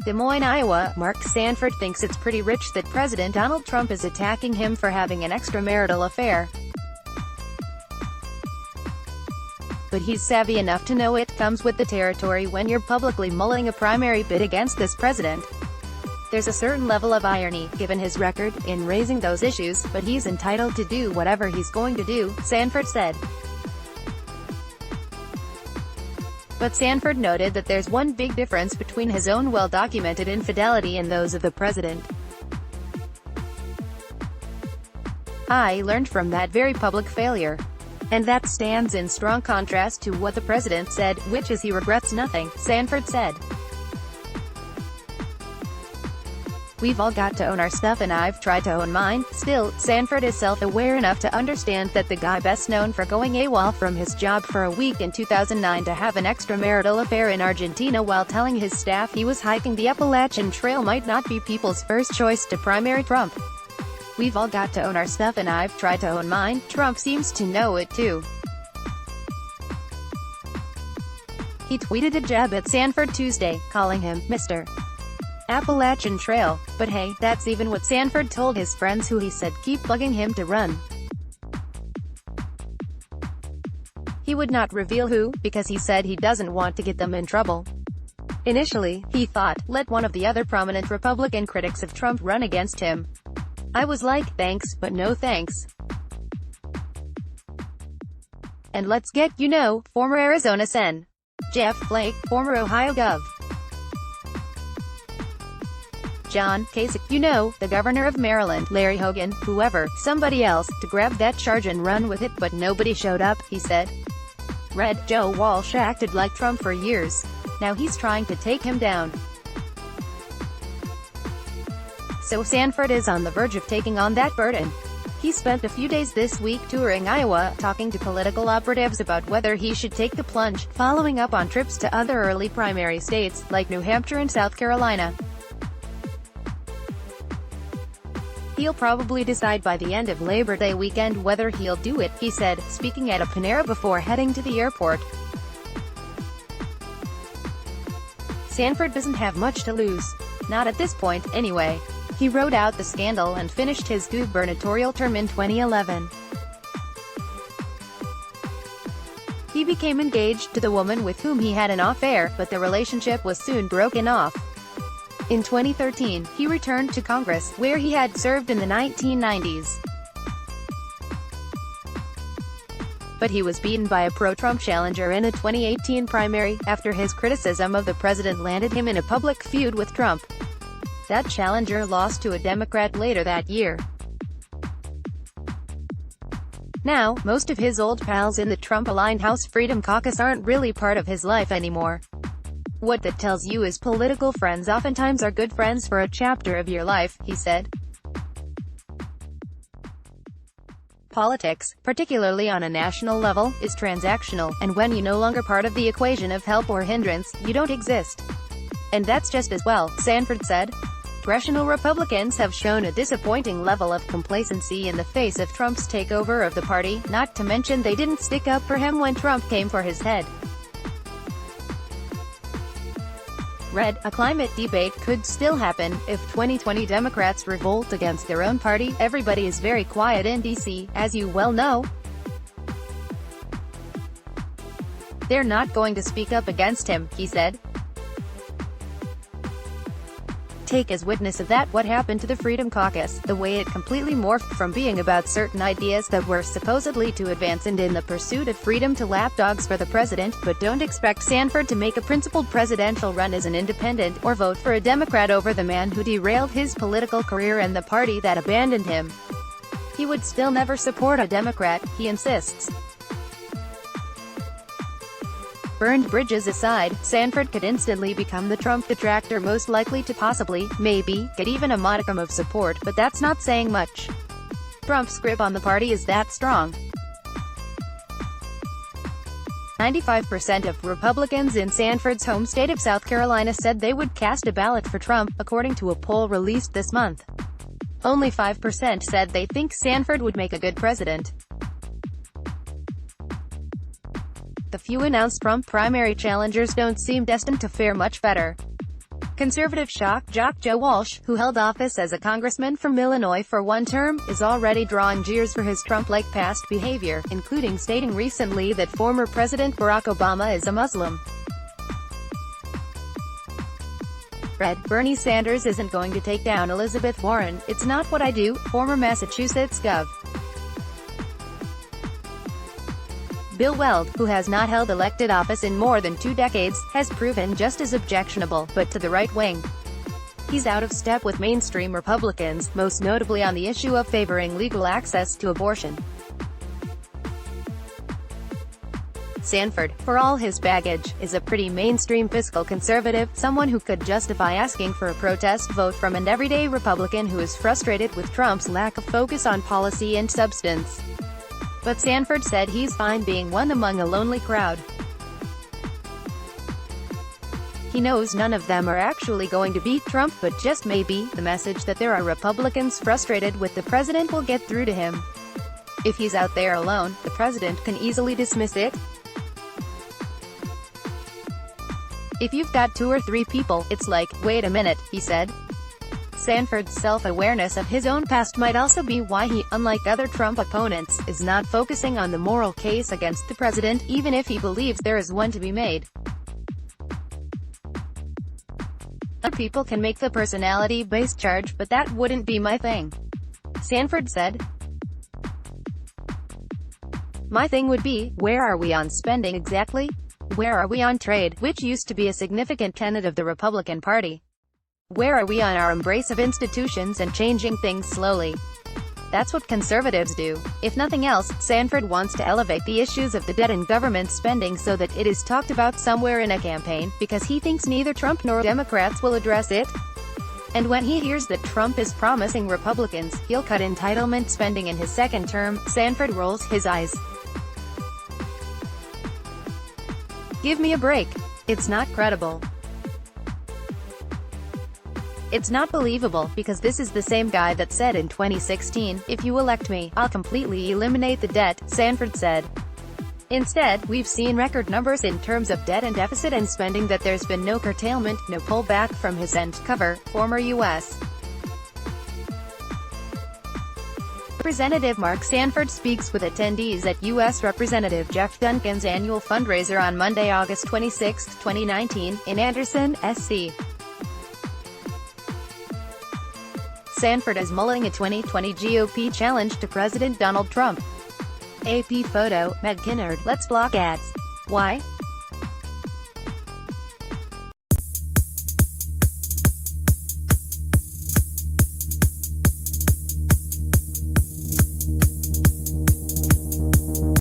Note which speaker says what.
Speaker 1: Des Moines, Iowa. Mark Sanford thinks it's pretty rich that President Donald Trump is attacking him for having an extramarital affair. But he's savvy enough to know it comes with the territory when you're publicly mulling a primary bid against this president. There's a certain level of irony, given his record, in raising those issues, but he's entitled to do whatever he's going to do, Sanford said. But Sanford noted that there's one big difference between his own well-documented infidelity and those of the president. "I learned from that very public failure. And that stands in strong contrast to what the president said, which is he regrets nothing," Sanford said. "We've all got to own our stuff and I've tried to own mine." Still, Sanford is self-aware enough to understand that the guy best known for going AWOL from his job for a week in 2009 to have an extramarital affair in Argentina while telling his staff he was hiking the Appalachian Trail might not be people's first choice to primary Trump. "We've all got to own our stuff and I've tried to own mine." Trump seems to know it too. He tweeted a jab at Sanford Tuesday, calling him Mr. Appalachian Trail. But hey, that's even what Sanford told his friends who he said keep bugging him to run. He would not reveal who, because he said he doesn't want to get them in trouble. Initially, he thought, let one of the other prominent Republican critics of Trump run against him. "I was like, thanks, but no thanks. And let's get, former Arizona Sen. Jeff Flake, former Ohio Gov. John Kasich, the governor of Maryland, Larry Hogan, whoever, somebody else, to grab that charge and run with it, but nobody showed up," he said. Red Joe Walsh acted like Trump for years. Now he's trying to take him down. So Sanford is on the verge of taking on that burden. He spent a few days this week touring Iowa, talking to political operatives about whether he should take the plunge, following up on trips to other early primary states, like New Hampshire and South Carolina. He'll probably decide by the end of Labor Day weekend whether he'll do it, he said, speaking at a Panera before heading to the airport. Sanford doesn't have much to lose. Not at this point, anyway. He rode out the scandal and finished his gubernatorial term in 2011. He became engaged to the woman with whom he had an affair, but the relationship was soon broken off. In 2013, he returned to Congress, where he had served in the 1990s. But he was beaten by a pro-Trump challenger in a 2018 primary, after his criticism of the president landed him in a public feud with Trump. That challenger lost to a Democrat later that year. Now, most of his old pals in the Trump-aligned House Freedom Caucus aren't really part of his life anymore. What that tells you is political friends oftentimes are good friends for a chapter of your life, he said. Politics, particularly on a national level, is transactional, and when you're no longer part of the equation of help or hindrance, you don't exist. And that's just as well, Sanford said. Congressional Republicans have shown a disappointing level of complacency in the face of Trump's takeover of the party, not to mention they didn't stick up for him when Trump came for his head. Read, a climate debate could still happen if 2020 Democrats revolt against their own party. Everybody is very quiet in D.C., as you well know. They're not going to speak up against him, he said. Take as witness of that what happened to the Freedom Caucus, the way it completely morphed from being about certain ideas that were supposedly to advance and in the pursuit of freedom to lapdogs for the president. But don't expect Sanford to make a principled presidential run as an independent, or vote for a Democrat over the man who derailed his political career and the party that abandoned him. He would still never support a Democrat, he insists. Burned bridges aside, Sanford could instantly become the Trump detractor most likely to possibly, maybe, get even a modicum of support, but that's not saying much. Trump's grip on the party is that strong. 95% of Republicans in Sanford's home state of South Carolina said they would cast a ballot for Trump, according to a poll released this month. Only 5% said they think Sanford would make a good president. The few announced Trump primary challengers don't seem destined to fare much better. Conservative shock jock Joe Walsh, who held office as a congressman from Illinois for one term, is already drawing jeers for his Trump-like past behavior, including stating recently that former President Barack Obama is a Muslim. Bernie Sanders isn't going to take down Elizabeth Warren. It's not what I do, former Massachusetts Gov. Bill Weld, who has not held elected office in more than 2 decades, has proven just as objectionable, but to the right wing. He's out of step with mainstream Republicans, most notably on the issue of favoring legal access to abortion. Sanford, for all his baggage, is a pretty mainstream fiscal conservative, someone who could justify asking for a protest vote from an everyday Republican who is frustrated with Trump's lack of focus on policy and substance. But Sanford said he's fine being one among a lonely crowd. He knows none of them are actually going to beat Trump, but just maybe, the message that there are Republicans frustrated with the president will get through to him. If he's out there alone, the president can easily dismiss it. If you've got 2 or 3 people, it's like, wait a minute, he said. Sanford's self-awareness of his own past might also be why he, unlike other Trump opponents, is not focusing on the moral case against the president, even if he believes there is one to be made. Other people can make the personality-based charge, but that wouldn't be my thing, Sanford said. My thing would be, where are we on spending exactly? Where are we on trade, which used to be a significant tenet of the Republican Party? Where are we on our embrace of institutions and changing things slowly? That's what conservatives do. If nothing else, Sanford wants to elevate the issues of the debt and government spending so that it is talked about somewhere in a campaign, because he thinks neither Trump nor Democrats will address it. And when he hears that Trump is promising Republicans he'll cut entitlement spending in his second term, Sanford rolls his eyes. Give me a break. It's not credible. It's not believable, because this is the same guy that said in 2016, if you elect me, I'll completely eliminate the debt, Sanford said. Instead, we've seen record numbers in terms of debt and deficit and spending that there's been no curtailment, no pullback from his end cover, former U.S. Representative Mark Sanford speaks with attendees at U.S. Representative Jeff Duncan's annual fundraiser on Monday, August 26, 2019, in Anderson, SC. Sanford is mulling a 2020 GOP challenge to President Donald Trump. AP photo, Meg Kinnard, let's block ads. Why?